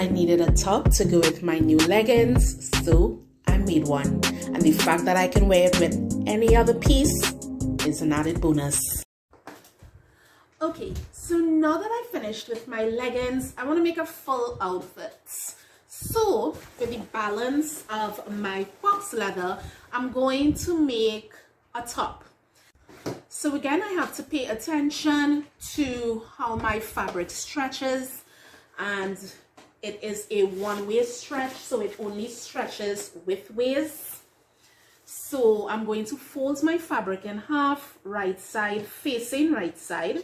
I needed a top to go with my new leggings, so I made one. And the fact that I can wear it with any other piece is an added bonus. Okay, so now that I finished with my leggings, I want to make a full outfit. So for the balance of my fox leather, I'm going to make a top. So again, I have to pay attention to how my fabric stretches, and it is a one-way stretch, so it only stretches widthways. So I'm going to fold my fabric in half, right side facing right side.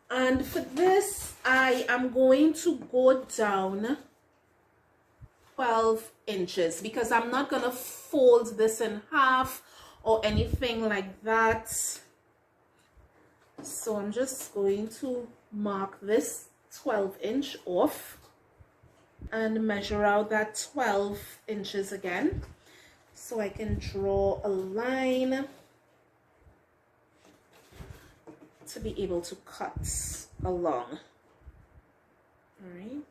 And for this, I am going to go down 12 inches because I'm not going to fold this in half or anything like that. So I'm just going to mark this 12-inch off and measure out that 12 inches again, so I can draw a line to be able to cut along. All right.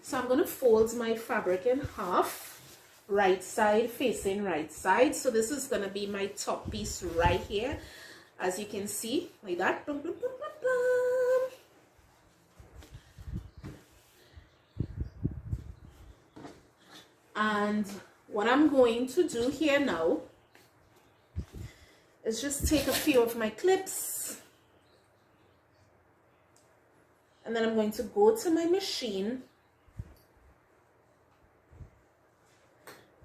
So I'm going to fold my fabric in half, right side facing right side. So this is going to be my top piece right here, as you can see, like that. And what I'm going to do here now is just take a few of my clips, and then I'm going to go to my machine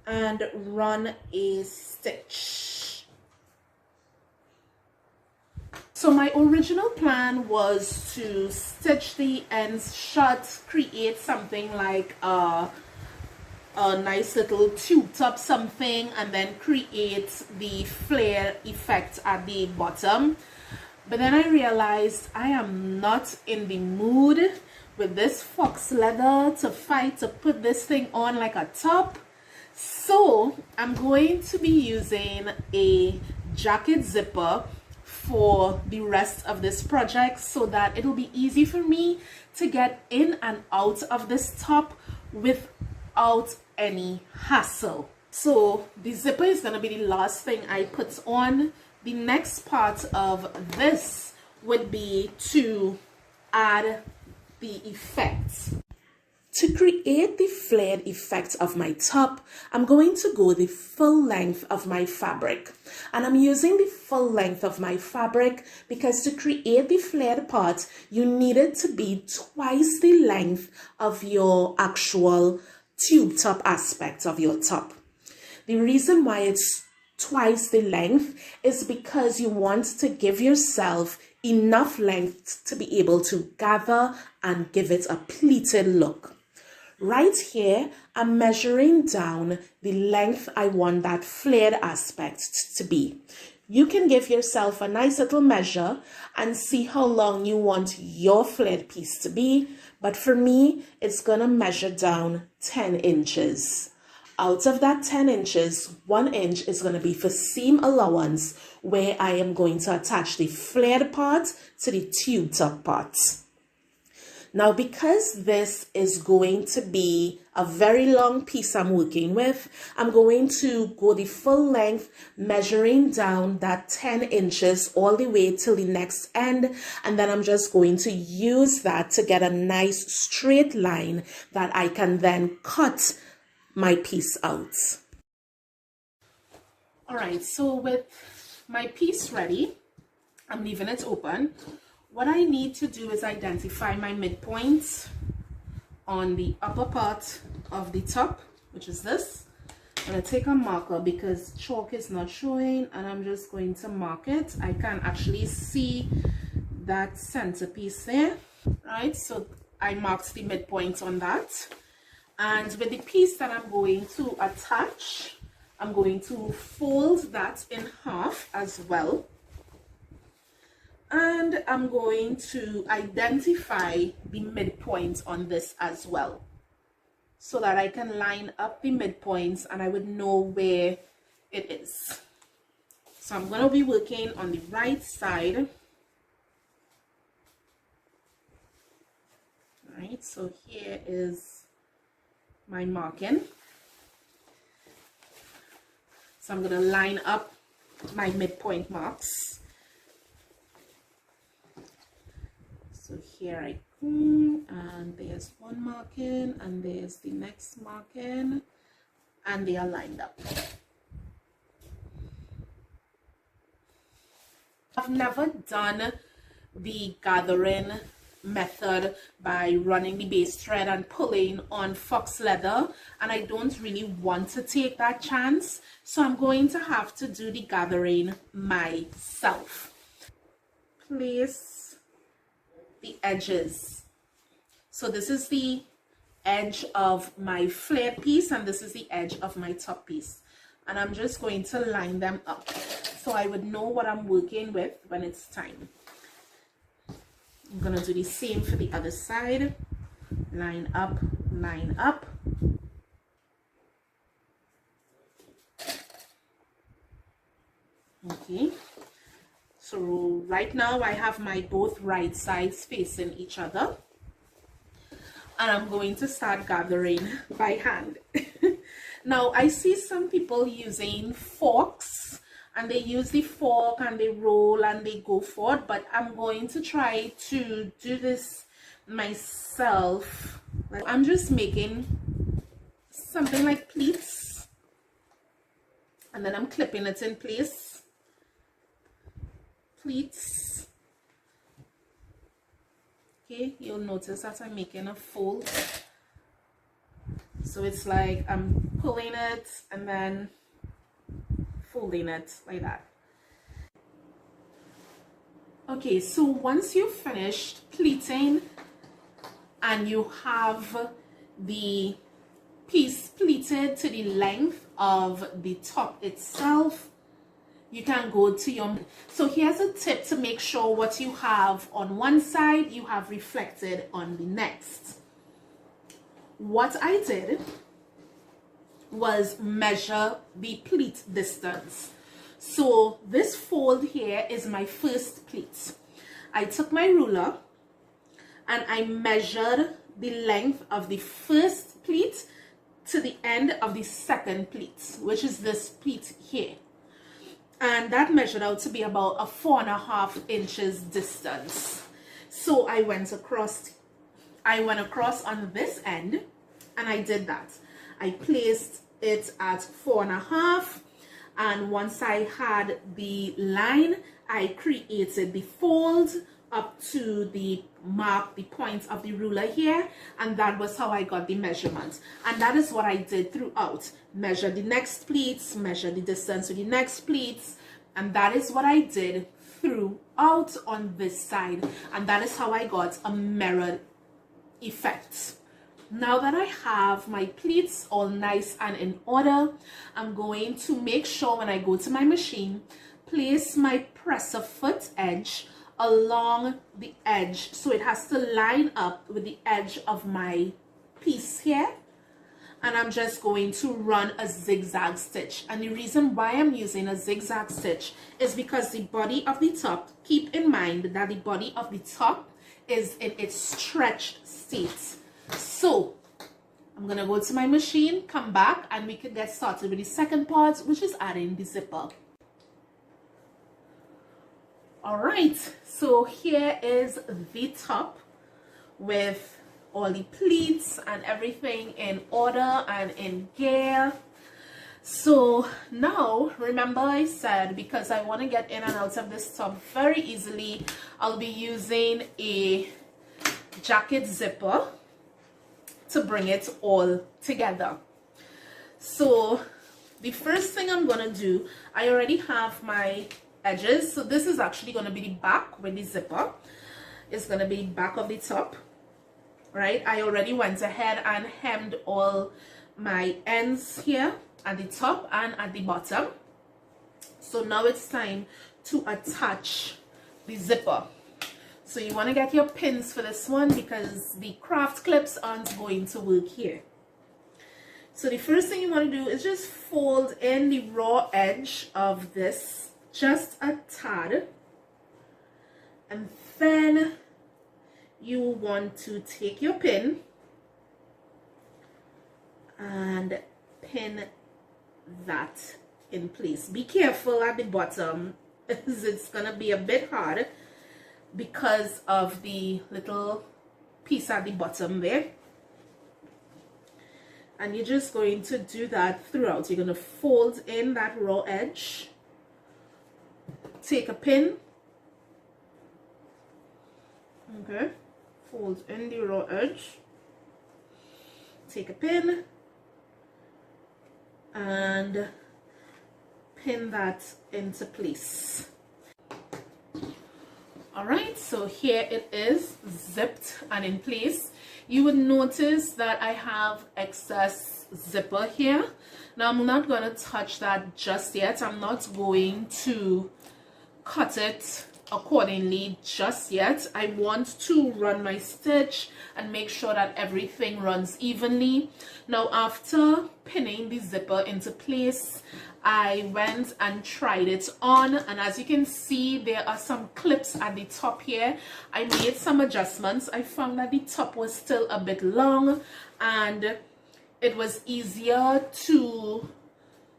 and run a stitch. So my original plan was to stitch the ends shut, create something like a nice little tube top something, and then create the flare effect at the bottom. But then I realized I am not in the mood with this fox leather to fight to put this thing on like a top. So I'm going to be using a jacket zipper for the rest of this project, so that it'll be easy for me to get in and out of this top without any hassle. So the zipper is going to be the last thing I put on. The next part of this would be to add the effects. To create the flared effect of my top, I'm going to go the full length of my fabric. And I'm using the full length of my fabric because to create the flared part, you need it to be twice the length of your actual tube top aspect of your top. The reason why it's twice the length is because you want to give yourself enough length to be able to gather and give it a pleated look. Right here, I'm measuring down the length I want that flared aspect to be. You can give yourself a nice little measure and see how long you want your flared piece to be. But for me, it's going to measure down 10 inches. Out of that 10 inches, 1 inch is going to be for seam allowance, where I am going to attach the flared part to the tube top part. Now, because this is going to be a very long piece I'm working with, I'm going to go the full length, measuring down that 10 inches all the way till the next end. And then I'm just going to use that to get a nice straight line that I can then cut my piece out. All right, so with my piece ready, I'm leaving it open. What I need to do is identify my midpoint on the upper part of the top, which is this. I'm going to take a marker because chalk is not showing, and I'm just going to mark it. I can actually see that centerpiece there, right? So I marked the midpoint on that. And with the piece that I'm going to attach, I'm going to fold that in half as well. And I'm going to identify the midpoint on this as well, so that I can line up the midpoints and I would know where it is. So I'm going to be working on the right side Right, so here is my marking. So I'm going to line up my midpoint marks. So here I go, and there's one marking, and there's the next marking, and they are lined up. I've never done the gathering method by running the base thread and pulling on fox leather, and I don't really want to take that chance, so I'm going to have to do the gathering myself. Place the edges. So this is the edge of my flared piece, and this is the edge of my top piece, and I'm just going to line them up so I would know what I'm working with when it's time. I'm going to do the same for the other side. Line up, line up. Okay, so right now I have my both right sides facing each other, and I'm going to start gathering by hand. Now I see some people using forks, and they use the fork and they roll and they go forward, but I'm going to try to do this myself. I'm just making something like pleats, and then I'm clipping it in place. Pleats. Okay, you'll notice that I'm making a fold. So it's like I'm pulling it and then folding it like that. Okay, so once you've finished pleating and you have the piece pleated to the length of the top itself, you can go to your... So here's a tip to make sure what you have on one side you have reflected on the next. What I did was measure the pleat distance. So this fold here is my first pleat. I took my ruler and I measured the length of the first pleat to the end of the second pleat, which is this pleat here. And that measured out to be about a 4.5 inches distance. So I went across on this end, and I did that. I placed it at 4.5, and once I had the line, I created the fold up to the mark, the point of the ruler here, and that was how I got the measurement. And that is what I did throughout. Measure the next pleats, measure the distance to the next pleats, and that is what I did throughout on this side, and that is how I got a mirrored effect. Now that I have my pleats all nice and in order, I'm going to make sure when I go to my machine, place my presser foot edge along the edge, so it has to line up with the edge of my piece here, and I'm just going to run a zigzag stitch. And the reason why I'm using a zigzag stitch is because the body of the top, keep in mind that the body of the top is in its stretched state. So I'm gonna go to my machine, come back, and we can get started with the second part, which is adding the zipper. All right, so here is the top with all the pleats and everything in order and in gear. So now, remember I said, because I want to get in and out of this top very easily, I'll be using a jacket zipper to bring it all together. So the first thing I'm going to do, I already have my edges, so this is actually going to be the back with the zipper. It's going to be back of the top, right? I already went ahead and hemmed all my ends here at the top and at the bottom. So now it's time to attach the zipper. So you want to get your pins for this one because the craft clips aren't going to work here. So the first thing you want to do is just fold in the raw edge of this just a tad, and then you want to take your pin and pin that in place. Be careful at the bottom, it's gonna be a bit hard because of the little piece at the bottom there. And you're just going to do that throughout. You're going to fold in that raw edge, take a pin, okay, fold in the raw edge, take a pin, and pin that into place. Alright, so here it is, zipped and in place. You would notice that I have excess zipper here. Now I'm not going to touch that just yet. I'm not going to cut it accordingly just yet. I want to run my stitch and make sure that everything runs evenly. Now after pinning the zipper into place, I went and tried it on, and as you can see, there are some clips at the top here. I made some adjustments. I found that the top was still a bit long and it was easier to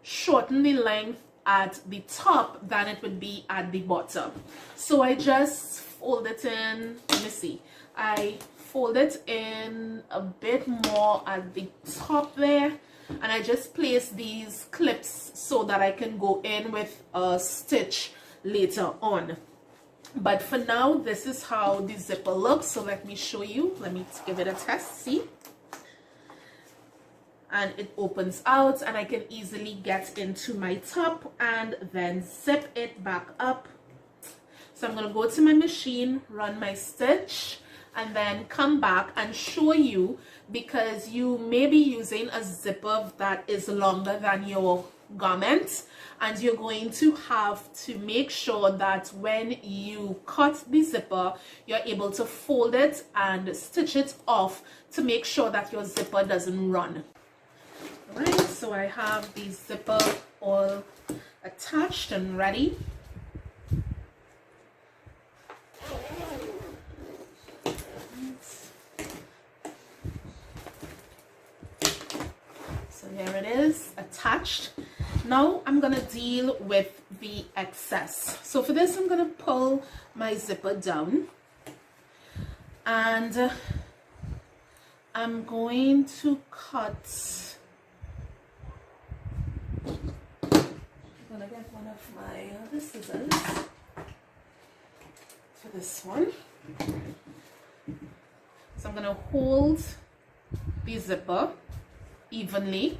shorten the length at the top than it would be at the bottom. So I just fold it in, let me see, I fold it in a bit more at the top there, and I just place these clips so that I can go in with a stitch later on. But for now, this is how the zipper looks. So let me show you. Let me give it a test. See? And it opens out and I can easily get into my top and then zip it back up. So I'm going to go to my machine, run my stitch, and then come back and show you, because you may be using a zipper that is longer than your garment, and you're going to have to make sure that when you cut the zipper, you're able to fold it and stitch it off to make sure that your zipper doesn't run. Alright, so I have the zipper all attached and ready. So here it is, attached. Now I'm going to deal with the excess. So for this, I'm going to pull my zipper down, and I'm going to cut. I'm going to get one of my other scissors for this one. So I'm going to hold the zipper evenly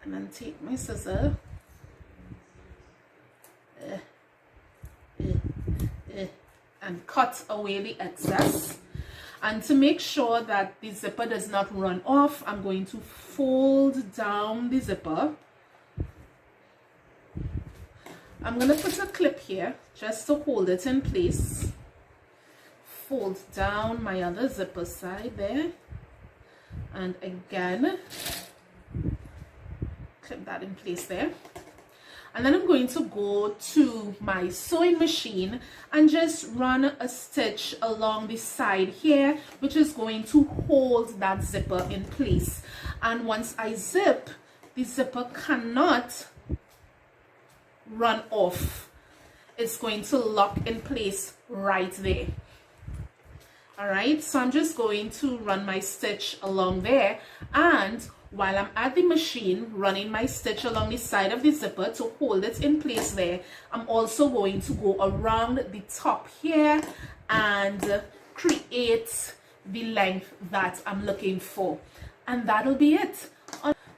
and then take my scissor and cut away the excess. And to make sure that the zipper does not run off, I'm going to fold down the zipper. I'm going to put a clip here just to hold it in place. Fold down my other zipper side there, and again clip that in place there. And then I'm going to go to my sewing machine and just run a stitch along the side here, which is going to hold that zipper in place. And once I zip, the zipper cannot run off. It's going to lock in place right there. Alright, so I'm just going to run my stitch along there, and while I'm at the machine running my stitch along the side of the zipper to hold it in place there, I'm also going to go around the top here and create the length that I'm looking for. And that'll be it.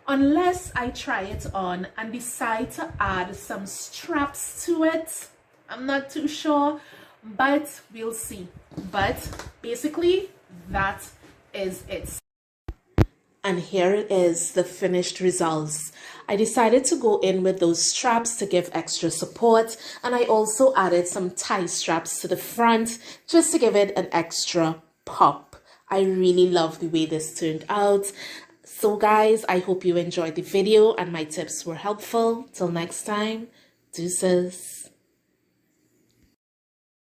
Unless I try it on and decide to add some straps to it. I'm not too sure, but we'll see. But basically, that is it. And here it is, the finished results. I decided to go in with those straps to give extra support, and I also added some tie straps to the front just to give it an extra pop. I really love the way this turned out. So guys, I hope you enjoyed the video and my tips were helpful. Till next time, deuces.